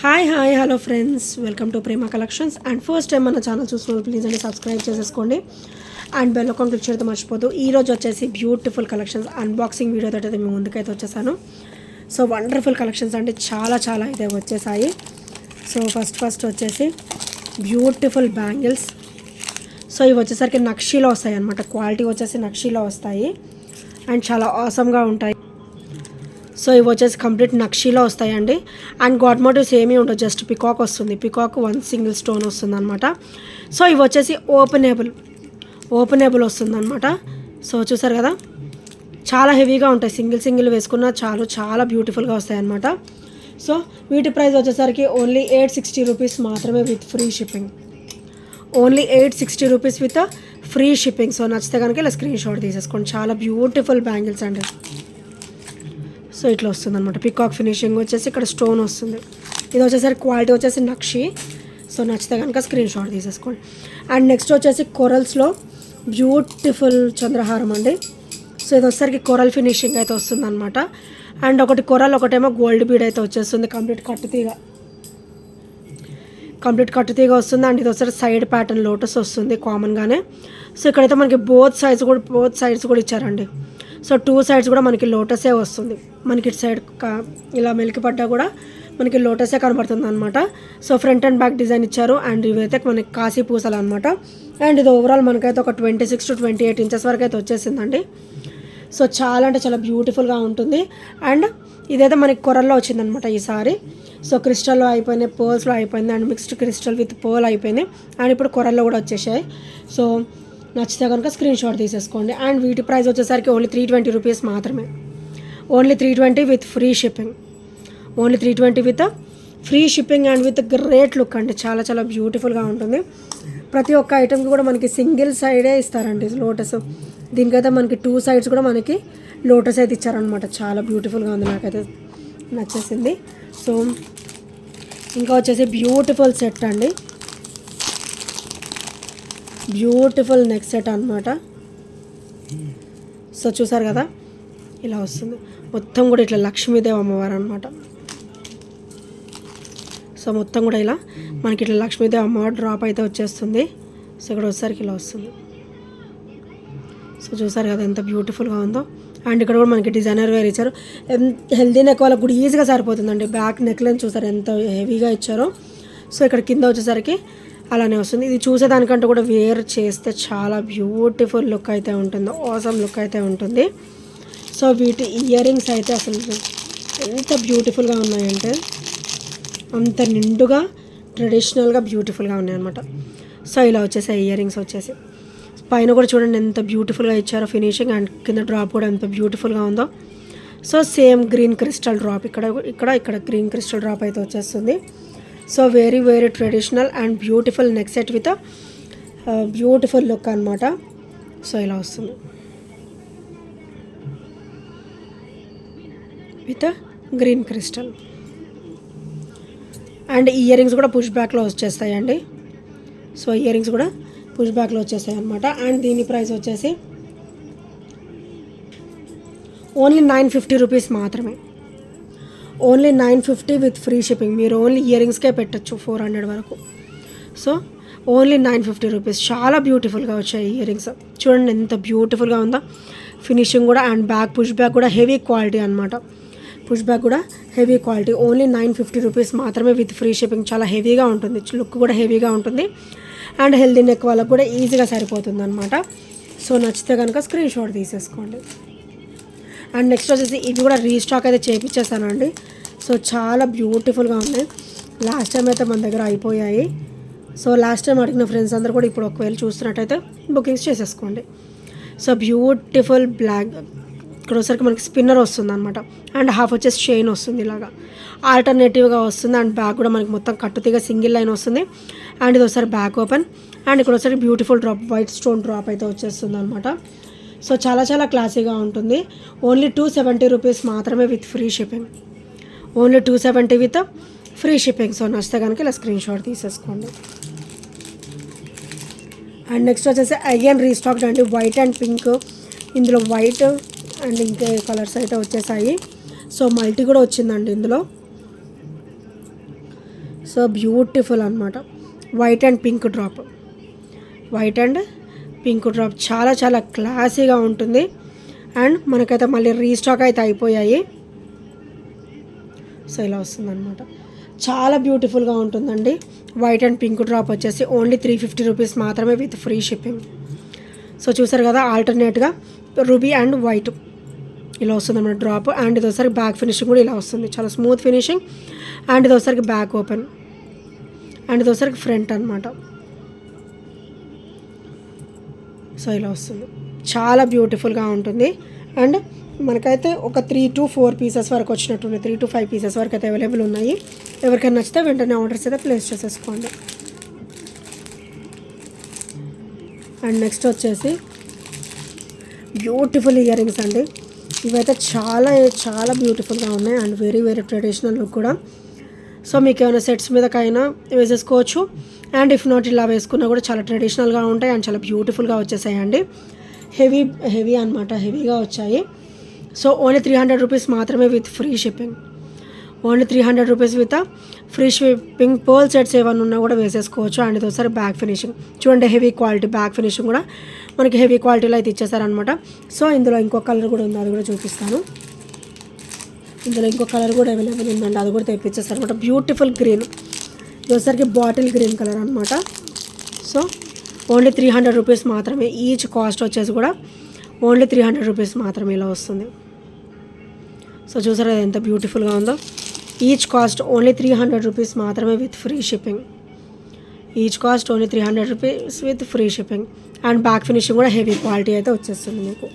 Hi hello friends, welcome to Prema collections. And first time మన channel చూసిన please అండి subscribe చేసేసుకోండి and bell icon click చేయడం మర్చిపోదు. ఈరోజు వచ్చేసి బ్యూటిఫుల్ కలెక్షన్స్ అన్బాక్సింగ్ వీడియో తోటి మేము ముందుకైతే వచ్చేసాను. సో వండర్ఫుల్ కలెక్షన్స్ అంటే చాలా అయితే వచ్చేసాయి. సో ఫస్ట్ వచ్చేసి బ్యూటిఫుల్ బ్యాంగిల్స్. సో ఇవి వచ్చేసరికి నక్షీలో వస్తాయి అన్నమాట. క్వాలిటీ వచ్చేసి నక్షీలో వస్తాయి అండ్ చాలా ఆసమ్గా ఉంటాయి. సో ఇవి వచ్చేసి కంప్లీట్ నక్షీలో వస్తాయండి. అండ్ గాడ్ మోటివ్స్ ఏమీ ఉండవు, జస్ట్ పికాక్ వస్తుంది. పికాక్ వన్ సింగిల్ స్టోన్ వస్తుంది అనమాట. సో ఇవి వచ్చేసి ఓపెనేబుల్ వస్తుంది అనమాట. సో చూసారు కదా, చాలా హెవీగా ఉంటాయి. సింగిల్ వేసుకున్న చాలా బ్యూటిఫుల్గా వస్తాయి అనమాట. సో వీటి ప్రైస్ వచ్చేసరికి ఓన్లీ 860 రూపీస్ మాత్రమే with free shipping. Only 860 rupees with free shipping. So నచ్చితే కనుక ఇలా స్క్రీన్ షాట్ తీసేసుకోండి. చాలా బ్యూటిఫుల్ బ్యాంగిల్స్ అండి. సో ఇట్లా వస్తుంది అనమాట. పికాక్ ఫినిషింగ్ వచ్చేసి ఇక్కడ స్టోన్ వస్తుంది. ఇది వచ్చేసరికి క్వాలిటీ వచ్చేసి నక్షి. సో నచ్చితే కనుక స్క్రీన్ షాట్ తీసేసుకోండి. అండ్ నెక్స్ట్ వచ్చేసి కొరల్స్లో బ్యూటిఫుల్ చంద్రహారం అండి. సో ఇది వచ్చేసరికి కొరల్ ఫినిషింగ్ అయితే వస్తుంది అనమాట. అండ్ ఒకటి కొరల్, ఒకటేమో గోల్డ్ బీడ్ అయితే వచ్చేస్తుంది. కంప్లీట్ కట్టుతీగ వస్తుంది. అండ్ ఇది వచ్చేసరికి సైడ్ ప్యాటర్న్ లోటస్ వస్తుంది కామన్గానే. సో ఇక్కడైతే మనకి బోత్ సైడ్స్ కూడా ఇచ్చారండి. సో 2 సైడ్స్ కూడా మనకి లోటసే వస్తుంది. మనకి ఇటు సైడ్ ఇలా మెలికి పడ్డా కూడా మనకి లోటసే కనబడుతుంది అనమాట. So front and back design ఇచ్చారు. అండ్ ఇవైతే మనకి కాశీ పూసలు అనమాట. అండ్ ఇది ఓవరాల్ మనకైతే ఒక 26 to 28 ఇంచెస్ వరకు అయితే వచ్చేసిందండి. సో చాలా అంటే చాలా బ్యూటిఫుల్గా ఉంటుంది. అండ్ ఇదైతే మనకి కొరల్లో వచ్చిందనమాట ఈసారి. సో క్రిస్టల్లో అయిపోయింది, పర్ల్స్లో అయిపోయింది, and mixed crystal with pearl అయిపోయింది. అండ్ ఇప్పుడు కొరల్లో కూడా వచ్చేసాయి. సో నచ్చితే కనుక స్క్రీన్ షాట్ తీసేసుకోండి. అండ్ వీటి ప్రైస్ వచ్చేసరికి ఓన్లీ 320 రూపీస్ మాత్రమే. Only 320 with free shipping. Only 320 with free shipping and with great look అండి. చాలా బ్యూటిఫుల్గా ఉంటుంది. ప్రతి ఒక్క ఐటెంకి కూడా మనకి సింగిల్ సైడే ఇస్తారండి లోటస్. దీనికైతే మనకి 2 సైడ్స్ కూడా మనకి లోటస్ అయితే ఇచ్చారనమాట. చాలా బ్యూటిఫుల్గా ఉంది, నాకైతే నచ్చేసింది. సో ఇంకా వచ్చేసి బ్యూటిఫుల్ సెట్ అండి. బ్యూటిఫుల్ నెక్ సెట్ అనమాట. సో చూసారు కదా, ఇలా వస్తుంది మొత్తం కూడా. ఇట్లా లక్ష్మీదేవి అమ్మవారు అనమాట. సో మొత్తం కూడా ఇలా మనకి ఇట్లా లక్ష్మీదేవి అమ్మవారు డ్రాప్ అయితే వచ్చేస్తుంది. సో ఇక్కడ వచ్చేసరికి ఇలా వస్తుంది. సో చూసారు కదా ఎంత బ్యూటిఫుల్గా ఉందో. అండ్ ఇక్కడ కూడా మనకి డిజైనర్ వేర్ ఇచ్చారు. హెల్దీ నెక్ వాళ్ళకి కూడా ఈజీగా సరిపోతుందండి. బ్యాక్ నెక్ లైన్ చూసారు ఎంత హెవీగా ఇచ్చారో. సో ఇక్కడ కింద వచ్చేసరికి అలానే వస్తుంది. ఇది చూసేదానికంటే కూడా వేర్ చేస్తే చాలా బ్యూటిఫుల్ లుక్ అయితే ఉంటుంది, ఆసమ్ లుక్ అయితే ఉంటుంది. సో వీటి ఇయర్ రింగ్స్ అయితే అసలు ఎంత బ్యూటిఫుల్గా ఉన్నాయంటే అంత నిండుగా ట్రెడిషనల్గా బ్యూటిఫుల్గా ఉన్నాయన్నమాట. సో ఇలా వచ్చేసాయి ఇయర్ రింగ్స్ వచ్చేసి. పైన కూడా చూడండి ఎంత బ్యూటిఫుల్గా ఇచ్చారో ఫినిషింగ్. అండ్ కింద డ్రాప్ కూడా ఎంత బ్యూటిఫుల్గా ఉందో. So same green crystal drop ఇక్కడ గ్రీన్ క్రిస్టల్ డ్రాప్ అయితే వచ్చేస్తుంది. So very traditional and beautiful neck set with beautiful look అనమాట. సో ఇలా వస్తుంది with green crystal. And ear rings కూడా పుష్ బ్యాక్లో వచ్చేస్తాయండి. సో ఇయర్ రింగ్స్ కూడా పుష్ బ్యాక్లో వచ్చేస్తాయి అనమాట. అండ్ దీని ప్రైస్ వచ్చేసి ఓన్లీ 950 రూపీస్ మాత్రమే. Only 950 with free shipping. మీరు ఓన్లీ ఇయర్ రింగ్స్కే పెట్టచ్చు 400 వరకు. So only 950 rupees. చాలా బ్యూటిఫుల్గా వచ్చాయి ఇయర్ రింగ్స్. చూడండి ఎంత బ్యూటిఫుల్గా ఉందో ఫినిషింగ్ కూడా. అండ్ పుష్ బ్యాక్ కూడా హెవీ క్వాలిటీ అనమాట. పుష్ బ్యాక్ కూడా హెవీ క్వాలిటీ. ఓన్లీ 950 రూపీస్ మాత్రమే విత్ ఫ్రీ షిప్పింగ్. చాలా హెవీగా ఉంటుంది, లుక్ కూడా హెవీగా ఉంటుంది. అండ్ హెల్దీ నెక్ వాళ్ళకు కూడా ఈజీగా సరిపోతుంది అనమాట. సో నచ్చితే కనుక స్క్రీన్ షాట్ తీసేసుకోండి. అండ్ నెక్స్ట్ వచ్చేసి ఇవి కూడా రీస్టాక్ అయితే చేయించేసానండి. సో చాలా బ్యూటిఫుల్గా ఉన్నాయి. లాస్ట్ టైం అయితే మన దగ్గర అయిపోయాయి. సో లాస్ట్ టైం అడిగిన ఫ్రెండ్స్ అందరూ కూడా ఇప్పుడు ఒకవేళ చూస్తున్నట్టయితే బుకింగ్స్ చేసేసుకోండి. So beautiful black. ఇక్కడ వచ్చేసరికి మనకి స్పిన్నర్ వస్తుంది అనమాట. అండ్ హాఫ్ వచ్చేసి చైన్ వస్తుంది, ఇలాగా ఆల్టర్నేటివ్గా వస్తుంది. అండ్ బ్యాక్ కూడా మనకి మొత్తం కట్టుతీగా సింగిల్ లైన్ వస్తుంది. అండ్ ఇది ఒకసారి బ్యాక్ ఓపెన్. అండ్ ఇక్కడ వచ్చేసరికి beautiful drop, white stone drop అయితే వచ్చేస్తుంది అనమాట. సో చాలా క్లాసీగా ఉంటుంది. ఓన్లీ 270 రూపీస్ మాత్రమే with free shipping. Only 270 with free shipping. So నచ్చితే కనుక ఇలా స్క్రీన్ షాట్ తీసేసుకోండి. అండ్ నెక్స్ట్ వచ్చేసి అగైన్ రీస్టాక్ అండి. White and pink. ఇందులో వైట్ అండ్ ఇంకా కలర్స్ అయితే వచ్చేసాయి. సో మల్టీ కూడా వచ్చిందండి ఇందులో. సో బ్యూటిఫుల్ అనమాట. White and pink drop, white and pink drop చాలా చాలా క్లాసీగా ఉంటుంది. అండ్ మనకైతే మళ్ళీ రీస్టాక్ అయితే అయిపోయాయి. సో ఇలా వస్తుందన్నమాట, చాలా బ్యూటిఫుల్గా ఉంటుందండి. వైట్ అండ్ పింక్ డ్రాప్ వచ్చేసి ఓన్లీ 350 రూపీస్ మాత్రమే విత్ ఫ్రీ షిప్పింగ్. సో చూసారు కదా, ఆల్టర్నేట్గా రూబీ అండ్ వైట్ ఇలా వస్తుంది అన్నమాట డ్రాప్. అండ్ ఇది ఒకసారి బ్యాక్ ఫినిషింగ్ కూడా ఇలా వస్తుంది, చాలా స్మూత్ ఫినిషింగ్. అండ్ ఇది ఒకసారికి బ్యాక్ ఓపెన్, అండ్ ఇది ఒకసారికి ఫ్రంట్ అనమాట. సో ఇలా వస్తుంది, చాలా బ్యూటిఫుల్గా ఉంటుంది. అండ్ మనకైతే ఒక 3 to 4 పీసెస్ వరకు వచ్చినట్టున్నాయి, 3 to 5 పీసెస్ వరకు అయితే అవైలబుల్ ఉన్నాయి. ఎవరికైనా నచ్చితే వెంటనే ఆర్డర్స్ అయితే ప్లేస్ చేసేసుకోండి. అండ్ నెక్స్ట్ వచ్చేసి బ్యూటిఫుల్ ఇయర్ రింగ్స్ అండి. ఇవైతే చాలా చాలా బ్యూటిఫుల్గా ఉన్నాయి and very very traditional look కూడా. సో మీకు ఏమైనా సెట్స్ మీదకైనా వేసేసుకోవచ్చు. అండ్ ఇఫ్ నాట్ ఇలా వేసుకున్నా కూడా చాలా ట్రెడిషనల్గా ఉంటాయి అండ్ చాలా బ్యూటిఫుల్గా వచ్చేసాయండి. హెవీ అనమాట, హెవీగా వచ్చాయి. సో ఓన్లీ 300 రూపీస్ మాత్రమే with free shipping. Only 300 rupees with free shipping. Pearl sets ఏమన్నా ఉన్నా కూడా వేసేసుకోవచ్చు. అండ్ ఇది ఒకసారి బ్యాక్ ఫినిషింగ్ చూడండి, హెవీ క్వాలిటీ బ్యాక్ ఫినిషింగ్ కూడా మనకి హెవీ క్వాలిటీలో అయితే ఇచ్చేసారనమాట. సో ఇందులో ఇంకో కలర్ కూడా ఉంది, అది కూడా చూపిస్తాను. ఇందులో ఇంకో కలర్ కూడా అవైలబుల్ ఉందండి, అది కూడా తెప్పించేస్తారు అనమాట. బ్యూటిఫుల్ గ్రీన్, ఇది ఒకసారికి బాటిల్ గ్రీన్ కలర్ అనమాట. సో ఓన్లీ 300 రూపీస్ మాత్రమే. ఈచ్ కాస్ట్ వచ్చేసి కూడా ఓన్లీ 300 రూపీస్ మాత్రమే ఇలా వస్తుంది. సో చూసారా ఎంత బ్యూటిఫుల్గా ఉందో. ఈచ్ కాస్ట్ ఓన్లీ 300 రూపీస్ మాత్రమే with free shipping. Each cost only 300 rupees with free shipping. And back finishing కూడా హెవీ క్వాలిటీ అయితే వచ్చేస్తుంది మీకు.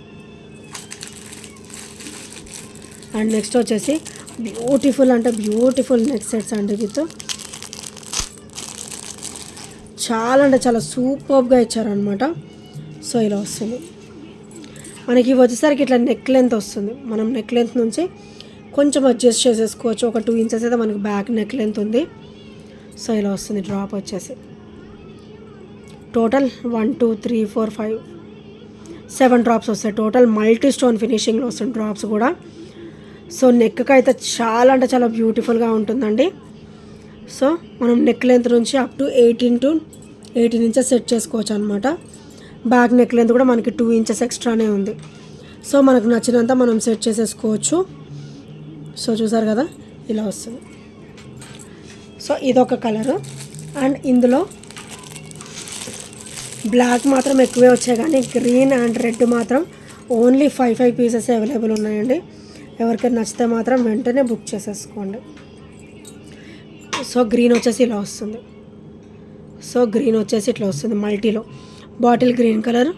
అండ్ నెక్స్ట్ వచ్చేసి బ్యూటిఫుల్ అంటే బ్యూటిఫుల్ నెక్ సెట్స్ అండి. విత్ చాలా అంటే చాలా సూపర్గా ఇచ్చారనమాట. సో ఇలా వస్తుంది మనకి. వచ్చేసరికి ఇట్లా నెక్ లెంత్ వస్తుంది, మనం నెక్ లెంత్ నుంచి కొంచెం అడ్జస్ట్ చేసేసుకోవచ్చు. ఒక 2 ఇంచెస్ అయితే మనకి బ్యాక్ నెక్ లెంత్ ఉంది. సో ఇలా వస్తుంది డ్రాప్ వచ్చేసి. టోటల్ 1 2 3 4 5 7 డ్రాప్స్ వస్తాయి టోటల్. మల్టీ స్టోన్ ఫినిషింగ్లో వస్తుంది డ్రాప్స్ కూడా. సో నెక్కి అయితే చాలా అంటే చాలా బ్యూటిఫుల్గా ఉంటుందండి. సో మనం నెక్ లెంత్ నుంచి అప్ టు 18 ఇంచెస్ సెట్ చేసుకోవచ్చు అనమాట. బ్యాక్ నెక్ లెంత్ కూడా మనకి 2 ఇంచెస్ ఎక్స్ట్రానే ఉంది. సో మనకు నచ్చినంత మనం సెట్ చేసేసుకోవచ్చు. సో చూసారు కదా ఇలా వస్తుంది. సో ఇదొక కలరు. అండ్ ఇందులో బ్లాక్ మాత్రం ఎక్కువే వచ్చాయి, కానీ గ్రీన్ అండ్ రెడ్ మాత్రం ఓన్లీ 5 పీసెస్ అవైలబుల్ ఉన్నాయండి. ఎవరికైనా నచ్చితే మాత్రం వెంటనే బుక్ చేసేసుకోండి. సో గ్రీన్ వచ్చేసి ఇలా వస్తుంది. సో గ్రీన్ వచ్చేసి ఇట్లా వస్తుంది మల్టీలో, బాటిల్ గ్రీన్ కలర్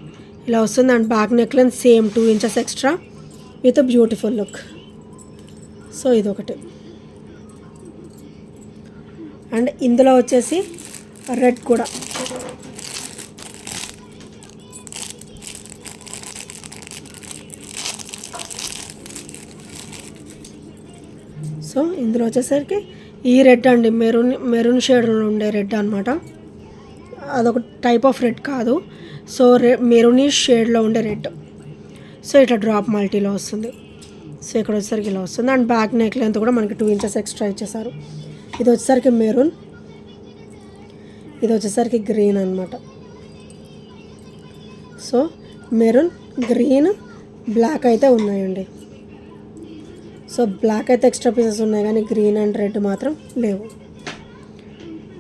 ఇలా వస్తుంది. And back neck length same 2 inches extra with beautiful look. So ఇదొకటి. అండ్ ఇందులో వచ్చేసి రెడ్ కూడా. సో ఇందులో వచ్చేసరికి ఈ రెడ్ అండి, మెరూన్ షేడ్లో ఉండే రెడ్ అనమాట. అదొక టైప్ ఆఫ్ రెడ్ కాదు. సో మెరూనిష్ షేడ్లో ఉండే రెడ్. సో ఇట్లా డ్రాప్ మల్టీలో వస్తుంది. సో ఇక్కడ వచ్చేసరికి ఇలా వస్తుంది. అండ్ బ్యాక్ నెక్ లెంత్ కూడా మనకి 2 ఇంచెస్ ఎక్స్ట్రా ఇచ్చేసారు. ఇది వచ్చేసరికి మెరూన్, ఇది వచ్చేసరికి గ్రీన్ అనమాట. సో మెరూన్, గ్రీన్, బ్లాక్ అయితే ఉన్నాయండి. సో బ్లాక్ అయితే ఎక్స్ట్రా పీసెస్ ఉన్నాయి, కానీ గ్రీన్ అండ్ రెడ్ మాత్రం లేవు.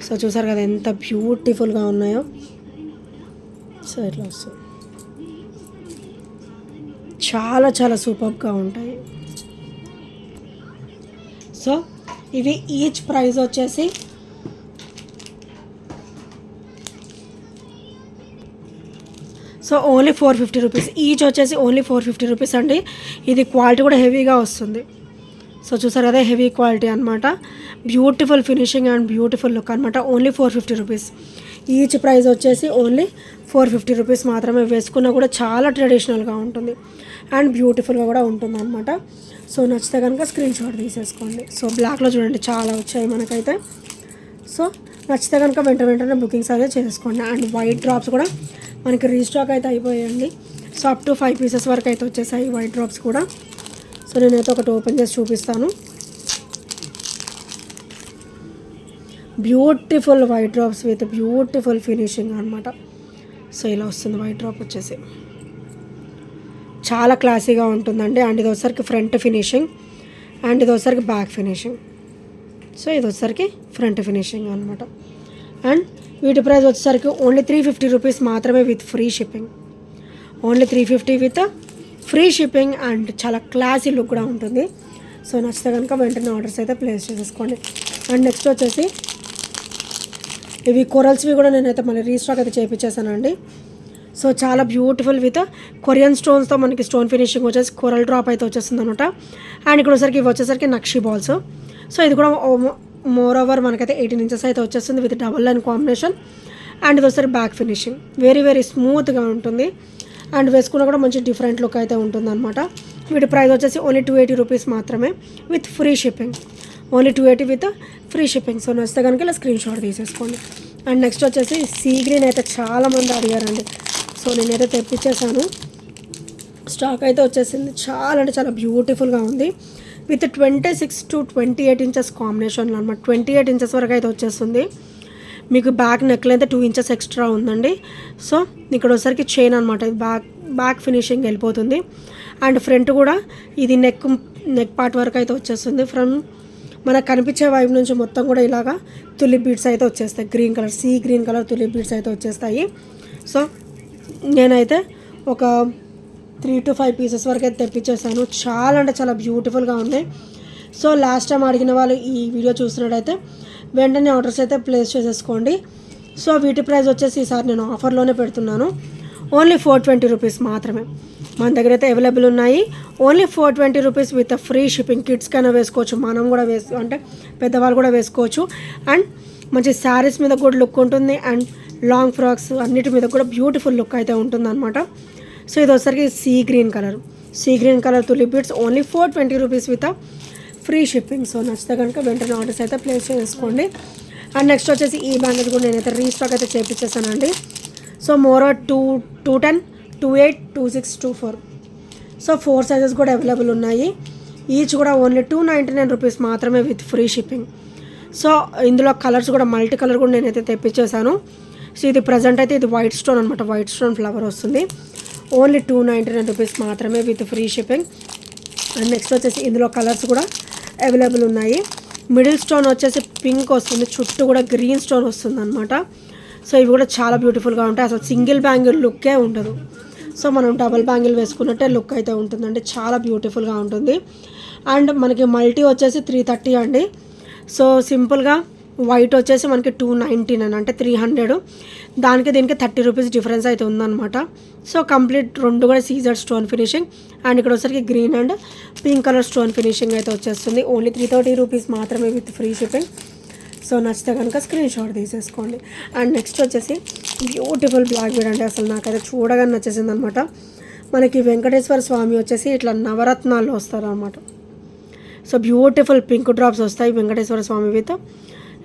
సో చూసారు కదా ఎంత బ్యూటిఫుల్గా ఉన్నాయో. సో ఇట్లా వస్తుంది, చాలా చాలా సూపర్గా ఉంటాయి. సో ఇవి ఈచ్ ప్రైస్ వచ్చేసి సో ఓన్లీ 450 రూపీస్. ఈచ్ వచ్చేసి ఓన్లీ 450 రూపీస్ అండి. ఇది క్వాలిటీ కూడా హెవీగా వస్తుంది. సో చూసారు కదా హెవీ క్వాలిటీ అనమాట. Beautiful finishing and beautiful look అనమాట. Only 450 rupees. ఈచ్ ప్రైస్ వచ్చేసి ఓన్లీ 450 రూపీస్ మాత్రమే. వేసుకున్నా కూడా చాలా ట్రెడిషనల్గా ఉంటుంది అండ్ బ్యూటిఫుల్గా కూడా ఉంటుంది అనమాట. సో నచ్చితే కనుక స్క్రీన్ షాట్ తీసేసుకోండి. సో బ్లాక్లో చూడండి చాలా వచ్చాయి మనకైతే. సో నచ్చితే కనుక వెంటనే బుకింగ్స్ అయితే చేసుకోండి. అండ్ వైట్ డ్రాప్స్ కూడా మనకి రీస్టాక్ అయితే అయిపోయాయండి. సో అప్ టు 5 పీసెస్ వరకు అయితే వచ్చేసాయి వైట్ డ్రాప్స్ కూడా. సో నేనైతే ఒకటి ఓపెన్ చేసి చూపిస్తాను. Beautiful white drops with beautiful finishing అనమాట. సో ఇలా వస్తుంది వైట్ డ్రాప్ వచ్చేసి, చాలా క్లాసీగా ఉంటుందండి. అండ్ ఇది వచ్చేసరికి ఫ్రంట్ ఫినిషింగ్, అండ్ ఇది వచ్చేసరికి బ్యాక్ ఫినిషింగ్. సో ఇది వచ్చేసరికి ఫ్రంట్ ఫినిషింగ్ అనమాట. అండ్ వీటి ప్రైస్ వచ్చేసరికి ఓన్లీ 350 రూపీస్ మాత్రమే with free shipping. Only 350 with free shipping. And చాలా క్లాసీ లుక్ కూడా ఉంటుంది. సో నచ్చితే కనుక వెంటనే ఆర్డర్స్ అయితే ప్లేస్ చేసేసుకోండి. అండ్ నెక్స్ట్ వచ్చేసి ఇవి కొరల్స్వి కూడా నేనైతే మళ్ళీ రీస్టాక్ అయితే చేయించేసానండి. సో చాలా బ్యూటిఫుల్ విత్ కొరియన్ స్టోన్స్తో మనకి స్టోన్ ఫినిషింగ్ వచ్చేసి కొరల్ డ్రాప్ అయితే వచ్చేస్తుంది అనమాట. అండ్ ఇక్కడ వచ్చేసరికి ఇవి వచ్చేసరికి నక్షి బాల్స్. సో ఇది కూడా మోర్ ఓవర్ మనకైతే 18 ఇంచెస్ అయితే వచ్చేస్తుంది with double line combination. And ఇది వచ్చేసరికి బ్యాక్ ఫినిషింగ్, వెరీ వెరీ స్మూత్గా ఉంటుంది. అండ్ వేసుకున్న కూడా మంచి డిఫరెంట్ లుక్ అయితే ఉంటుంది అనమాట. వీటి ప్రైస్ వచ్చేసి ఓన్లీ 280 రూపీస్ మాత్రమే with free shipping. Only 280 with free shipping. So నచ్చితే కనుక ఇలా స్క్రీన్ షాట్ తీసేసుకోండి. అండ్ నెక్స్ట్ వచ్చేసి సీ గ్రీన్ అయితే చాలామంది అడిగారండి. సో నేనైతే తెప్పించేసాను, స్టాక్ అయితే వచ్చేసింది. చాలా అంటే చాలా బ్యూటిఫుల్గా ఉంది విత్ 26 to 28 ఇంచెస్ కాంబినేషన్లో అనమాట. 28 ఇంచెస్ వరకు అయితే వచ్చేస్తుంది. మీకు బ్యాక్ నెక్లో అయితే 2 ఇంచెస్ ఎక్స్ట్రా ఉందండి. సో ఇక్కడ వచ్చేసరికి చైన్ అనమాట, ఇది బ్యాక్ ఫినిషింగ్ వెళ్ళిపోతుంది. అండ్ ఫ్రంట్ కూడా ఇది నెక్ పార్ట్ వరకు అయితే వచ్చేస్తుంది. ఫ్రమ్ మనకు కనిపించే వైపు నుంచి మొత్తం కూడా ఇలాగా తులిప్ బీడ్స్ అయితే వచ్చేస్తాయి. Green colour, sea green colour tulip beads అయితే వచ్చేస్తాయి. సో నేనైతే ఒక 3 to 5 పీసెస్ వరకు అయితే తెప్పించేసాను. చాలా అంటే చాలా బ్యూటిఫుల్గా ఉన్నాయి. సో లాస్ట్ టైం అడిగిన వాళ్ళు ఈ వీడియో చూసినట్టయితే వెంటనే ఆర్డర్స్ అయితే ప్లేస్ చేసేసుకోండి. సో వీటి ప్రైస్ వచ్చేసి ఈసారి నేను ఆఫర్లోనే పెడుతున్నాను. ఓన్లీ 420 రూపీస్ మాత్రమే మన దగ్గర అయితే అవైలబుల్ ఉన్నాయి. Only 420 rupees with free shipping. కిడ్స్కైనా వేసుకోవచ్చు, మనం కూడా అంటే పెద్దవాళ్ళు కూడా వేసుకోవచ్చు. అండ్ మంచి శారీస్ మీద కూడా లుక్ ఉంటుంది. అండ్ లాంగ్ ఫ్రాక్స్ అన్నిటి మీద కూడా బ్యూటిఫుల్ లుక్ అయితే ఉంటుంది అనమాట. సో ఇది వచ్చేసరికి sea green colour tulip beads. Only 420 rupees with free shipping. So నచ్చితే కనుక వెంటనే ఆర్డర్స్ అయితే ప్లేస్ చేసుకోండి. అండ్ నెక్స్ట్ వచ్చేసి ఈ బ్యాంగిల్స్ కూడా నేనైతే రీస్టాక్ అయితే చేయించేసానండి. So more 210, 28, 26, 24. సో 4 సైజెస్ కూడా అవైలబుల్ ఉన్నాయి. ఈచ్ కూడా ఓన్లీ 299 రూపీస్ మాత్రమే విత్ ఫ్రీ షిప్పింగ్. సో ఇందులో కలర్స్ కూడా మల్టీ కలర్ కూడా నేనైతే తెప్పించేసాను. సో ఇది ప్రజెంట్ అయితే ఇది వైట్ స్టోన్ అనమాట, వైట్ స్టోన్ ఫ్లవర్ వస్తుంది. ఓన్లీ 299 రూపీస్ మాత్రమే with free shipping. And next వచ్చేసి ఇందులో కలర్స్ కూడా అవైలబుల్ ఉన్నాయి. మిడిల్ స్టోన్ వచ్చేసి పింక్ వస్తుంది, చుట్టూ కూడా గ్రీన్ స్టోన్ వస్తుంది అనమాట. సో ఇవి కూడా చాలా బ్యూటిఫుల్గా ఉంటాయి. అసలు సింగిల్ బ్యాంగిల్ లుక్కే ఉండదు. సో మనం డబల్ బ్యాంగిల్ వేసుకున్నట్టే లుక్ అయితే ఉంటుందండి, చాలా బ్యూటిఫుల్గా ఉంటుంది. అండ్ మనకి మల్టీ వచ్చేసి 330 అండి. సో సింపుల్గా వైట్ వచ్చేసి మనకి 299 అంటే 300. దానికి దీనికి 30 రూపీస్ డిఫరెన్స్ అయితే ఉందన్నమాట. సో కంప్లీట్ రెండు కూడా సీజర్ స్టోన్ ఫినిషింగ్. అండ్ ఇక్కడ వచ్చరికి green and pink colour stone finishing అయితే వచ్చేస్తుంది. ఓన్లీ 330 రూపీస్ మాత్రమే విత్ ఫ్రీ షిప్పింగ్. సో నచ్చితే కనుక స్క్రీన్ షాట్ తీసేసుకోండి. అండ్ నెక్స్ట్ వచ్చేసి బ్యూటిఫుల్ బ్లాక్ బీడ్ అంటే అసలు నాకైతే చూడగానే నచ్చేసింది అనమాట. మనకి వెంకటేశ్వర స్వామి వచ్చేసి ఇట్లా నవరత్నాల్లో వస్తారనమాట. సో బ్యూటిఫుల్ పింక్ డ్రాప్స్ వస్తాయి వెంకటేశ్వర స్వామి విత్.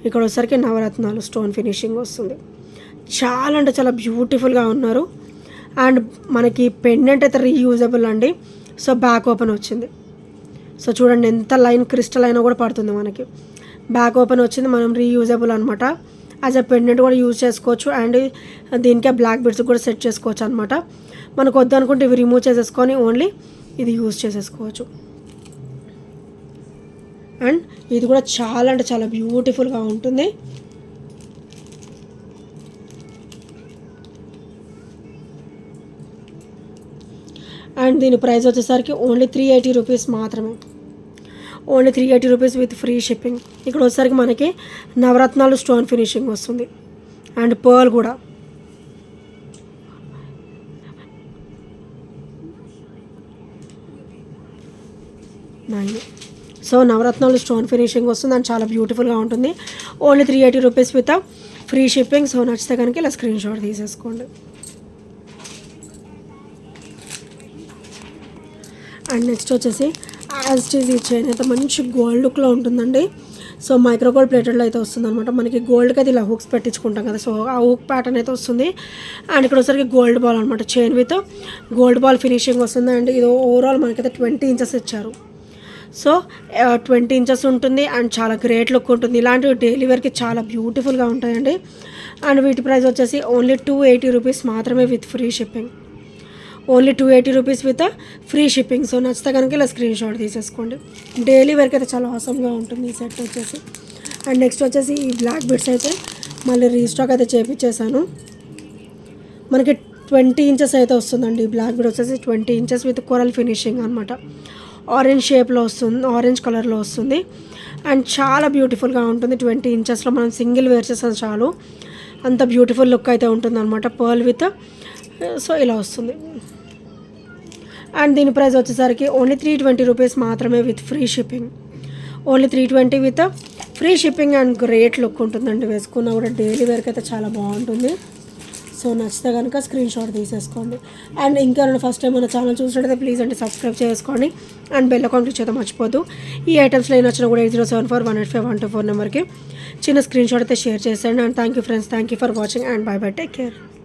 ఇక్కడ వచ్చరికి నవరత్నాలు స్టోన్ ఫినిషింగ్ వస్తుంది. చాలా అంటే చాలా బ్యూటిఫుల్గా ఉన్నారు. అండ్ మనకి పెండెంట్ అయితే రీయూజబుల్ అండి. సో బ్యాక్ ఓపెన్ వచ్చింది. సో చూడండి ఎంత లైన్ క్రిస్టల్ అయినా కూడా పడుతుంది మనకి. బ్యాక్ ఓపెన్ వచ్చింది, మనం రీయూజబుల్ అనమాట. యాజ్ అ పెండెంట్ కూడా యూజ్ చేసుకోవచ్చు. అండ్ దీనికే బ్లాక్ బీడ్స్ కూడా సెట్ చేసుకోవచ్చు అనమాట. మనకు వద్దు అనుకుంటే ఇవి రిమూవ్ చేసేసుకొని ఓన్లీ ఇది యూజ్ చేసేసుకోవచ్చు. అండ్ ఇది కూడా చాలా అంటే చాలా బ్యూటిఫుల్గా ఉంటుంది. అండ్ దీని ప్రైస్ వచ్చేసరికి ఓన్లీ 380 రూపీస్ మాత్రమే. Only 380 rupees with free shipping. ఇక్కడ వచ్చేసరికి మనకి నవరత్నాలు స్టోన్ ఫినిషింగ్ వస్తుంది. అండ్ పర్ల్ కూడా సో నవరత్నాలు స్టోన్ ఫినిషింగ్ వస్తుంది. అండ్ చాలా బ్యూటిఫుల్గా ఉంటుంది. Only 380 rupees with free shipping. So నచ్చితే కనుక ఇలా స్క్రీన్ షాట్ తీసేసుకోండి. అండ్ నెక్స్ట్ వచ్చేసి యాజ్ చీజ్ ఈ చైన్ అయితే మంచి గోల్డ్ లుక్లో ఉంటుందండి. సో మైక్రో గోల్డ్ ప్లేటెడ్లో అయితే వస్తుంది అనమాట. మనకి గోల్డ్కి అయితే ఇలా హుక్స్ పెట్టించుకుంటాం కదా, సో ఆ హుక్ ప్యాటర్న్ అయితే వస్తుంది. అండ్ ఇక్కడ వచ్చరికి గోల్డ్ బాల్ అనమాట, chain with gold ball finishing వస్తుంది. అండ్ ఇది ఓవరాల్ మనకైతే 20 ఇంచెస్ ఇచ్చారు. సో 20 ఇంచెస్ ఉంటుంది అండ్ చాలా గ్రేట్ లుక్ ఉంటుంది. ఇలాంటివి డైలీ వేర్కి చాలా బ్యూటిఫుల్గా ఉంటాయండి. అండ్ వీటి ప్రైస్ వచ్చేసి ఓన్లీ 280 రూపీస్ మాత్రమే with free shipping. Only 280 rupees with free shipping. So నచ్చితే కనుక ఇలా స్క్రీన్ షాట్ తీసేసుకోండి. డైలీ వేర్కి అయితే చాలా ఆసమ్గా ఉంటుంది ఈ సెట్ వచ్చేసి. అండ్ నెక్స్ట్ వచ్చేసి ఈ బ్లాక్ బిట్స్ అయితే మళ్ళీ రీస్టాక్ అయితే చేపించేసాను. మనకి 20 ఇంచెస్ అయితే వస్తుందండి. ఈ బ్లాక్ బిట్ వచ్చేసి 20 ఇంచెస్ విత్ కోరల్ ఫినిషింగ్ అనమాట. ఆరెంజ్ షేప్లో వస్తుంది, ఆరెంజ్ కలర్లో వస్తుంది అండ్ చాలా బ్యూటిఫుల్గా ఉంటుంది. 20 ఇంచెస్లో మనం సింగిల్ వేర్ చేస్తే చాలు, అంత బ్యూటిఫుల్ లుక్ అయితే ఉంటుంది అనమాట. పర్ల్ విత్ సో ఇలా వస్తుంది. అండ్ దీని ప్రైస్ వచ్చేసరికి ఓన్లీ 320 రూపీస్ మాత్రమే with free shipping. Only 320 with free shipping and great look ఉంటుందండి. వేసుకున్నా కూడా డైలీ వేర్కి అయితే చాలా బాగుంటుంది. సో నచ్చితే కనుక స్క్రీన్ షాట్ తీసేసుకోండి. అండ్ ఇంకెవరైనా ఫస్ట్ టైం మన ఛానల్ చూసినట్టయితే ప్లీజ్ అంటే సబ్స్క్రైబ్ చేసుకోండి అండ్ బెల్ అకౌంట్ ఇచ్చేదో మర్చిపోదు. ఈ ఐటమ్స్లో ఏం నచ్చినా కూడా 8074185124 నెంబర్కి చిన్న స్క్రీన్ షాట్ అయితే షేర్ చేసేయండి. And thank you friends, thank you for watching and by by, take care.